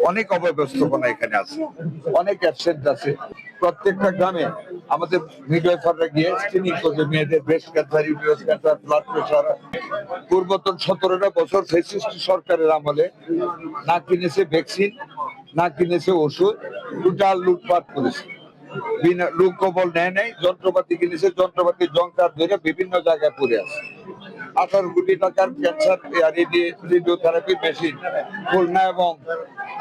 অনেক অব্যবস্থাপনা এখানে আছে, অনেক অ্যাবসেন্ট আছে। প্রত্যেকটা গ্রামে আমাদের মিডওয়াইফাররা গিয়ে স্ক্রিনিং করবে মেয়েদের breast cancer, uterus cancer, blood pressure. পূর্বতন 17টা বছর ফ্যাসিস্ট সরকারের আমলে না কিনেছে ভ্যাকসিন, না কিনেছে ওষুধ, টোটাল লুটপাট করেছে। বিনা লোক কবল নেয় নাই, যন্ত্রপাতি কিনেছে, যন্ত্রপাতি জংকার ধরে বিভিন্ন জায়গায় পড়ে আছে। 18 কোটি টাকার ক্যান্সার রেডিওথেরাপি মেশিন খুলনা এবং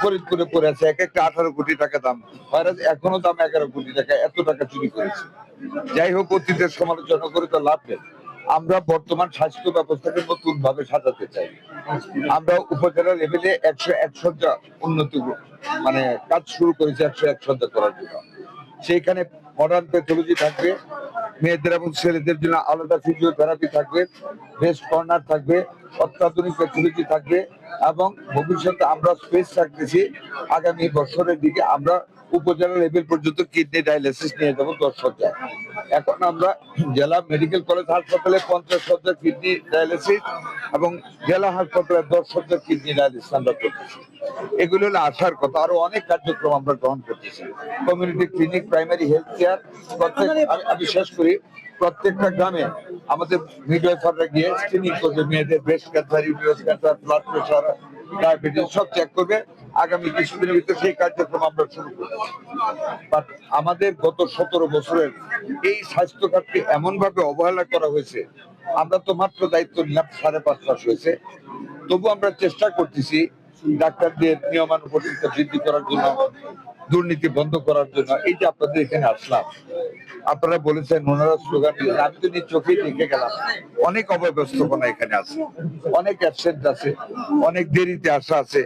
ফরিদপুরে পড়ে আছে, এক একটা 18 কোটি টাকা দাম, এখনো দাম 11 কোটি টাকা। এত টাকা চুরি করেছে। যাই হোক, অতীতের সমালোচনা করে তো লাভ নেই। আমরা বর্তমান স্বাস্থ্য ব্যবস্থাকে নতুন ভাবে সাজাতে চাই। আমরা উপজেলা লেভেলে 101 সজ্জা উন্নতি মানে কাজ শুরু করেছি, 101 সজ্জা করার জন্য। সেইখানে মডার্ন প্যাথোলজি থাকবে, মেয়েদের এবং ছেলেদের জন্য আলাদা ফিজিওথেরাপি থাকবে, ব্রেস্ট কর্নার থাকবে, অত্যাধুনিক প্যাথোলজি থাকবে। এবং ভবিষ্যতে আমরা স্পেস রাখতেছি আগামী বছরের দিকে আমরা উপজেলা লেভেল পর্যন্ত কিডনি ডায়ালিসিস নিয়ে যাবো 10 সজ্জায়। এখন আমরা জেলা মেডিকেল কলেজ হাসপাতালে 50 সজ্জার কিডনি ডায়ালিসিস এবং জেলা হাসপাতালে 10 সজ্জার কিডনি ডায়ালিসিস আমরা করতেছি। এগুলো হলো আসার কথা। আরো অনেক কার্যক্রম আমরা গ্রহণ করতেছি। Community clinic, primary health care, আমি শেষ করি। প্রত্যেকটা গ্রামে আমাদের মিডওয়াইফাররা গিয়ে স্ক্রিনিং করবে মেয়েদের breast cancer, uterus cancer, blood pressure, diabetes সব চেক করবে। আগামী কিছুদিনের ভিতরে সেই কার্যক্রম আমরা শুরু করব। বাট আমাদের গত 17 বছরের এই স্বাস্থ্য খাতকে এমন ভাবে অবহেলা করা হয়েছে। আমরা তো মাত্র দায়িত্ব নিলাম 5.5 মাস হয়েছে, তবু আমরা চেষ্টা করতেছি ডাক্তারদের নিয়মানুবর্তিতা বৃদ্ধি করার জন্য, দুর্নীতি বন্ধ করার জন্য। এই যে আপনাদের এখানে আসলাম, আপনারা বলেছেন, ওনারা স্লোগান দিলেন, আমি তো নিজ চোখেই দেখে গেলাম। অনেক অব্যবস্থাপনা এখানে আছে, অনেক অ্যাবসেন্ট আছে, অনেক দেরিতে আসা আছে।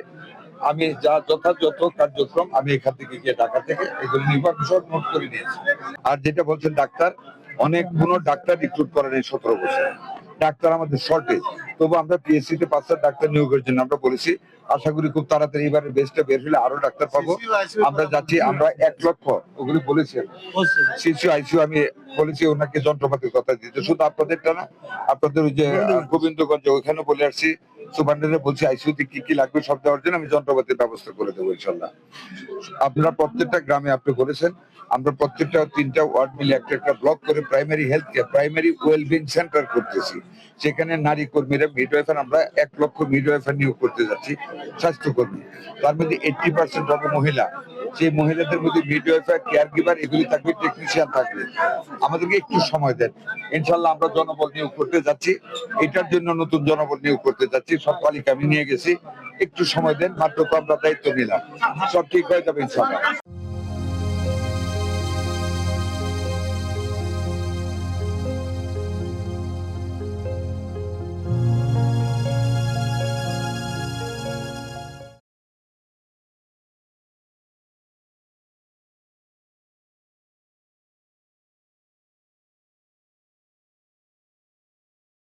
আমি যা যথাযথ কার্যক্রম আমি এখান থেকে গিয়ে ঢাকা থেকে এগুলো নির্বাচন সব নোট করে নিয়েছি। আর যেটা বলছেন ডাক্তার, অনেক কোনো ডাক্তার রিক্রুট করেন এই 17 বছর। ডাক্তার আমাদের শর্টেজ, তবু আমরা পিএসসি তে 5টা ডাক্তার নিয়োগের জন্য আমরা বলেছি। আশা করি খুব তাড়াতাড়ি এবারে বেস্টটা বের হলে আরো ডাক্তার পাবো। আমরা যাচ্ছি, আমরা 1 লক্ষ ওগুলি বলেছি। সিসিউ আইসিউ আমি বলেছি ওনাকে যন্ত্রপাতির কথা দিতে, শুধু আপনাদেরটা না, আপনাদের ওই যে গোবিন্দগঞ্জে ওইখানে বলে আসছি। সুপারডেন্টে বলছি আইসিইউতে কি কি লাগবে সব দেওয়ার জন্য আমি যন্ত্রপাতির ব্যবস্থা করে দেবো ইনশাল্লাহ। আপনারা প্রত্যেকটা গ্রামে আপনি বলেছেন, আমরা প্রত্যেকটা 3টা ওয়ার্ড মিলে একটা একটা ব্লক করে primary health care, primary wellbeing centre করতেছি। সেখানে নারী কর্মীরা, মিডওয়াইফার, আমরা 1 লক্ষ মিডওয়াইফার নিয়োগ করতে যাচ্ছি, স্বাস্থ্যকর্মী। তার মধ্যে 80% হবে মহিলা। সেই মহিলাদের মধ্যে মিডওয়াইফার, কেয়ার গিভার এগুলি থাকবে, টেকনিশিয়ান থাকবে। আমাদেরকে একটু সময় দেন, ইনশাল্লাহ আমরা জনবল নিয়োগ করতে যাচ্ছি। এটার জন্য নতুন জনবল নিয়োগ করতে যাচ্ছি, সব তালিকা আমি নিয়ে গেছি। একটু সময় দেন, মাত্র তো আমরা দায়িত্ব নিলাম, সব ঠিক হয়ে যাবে ইনশাল্লাহ।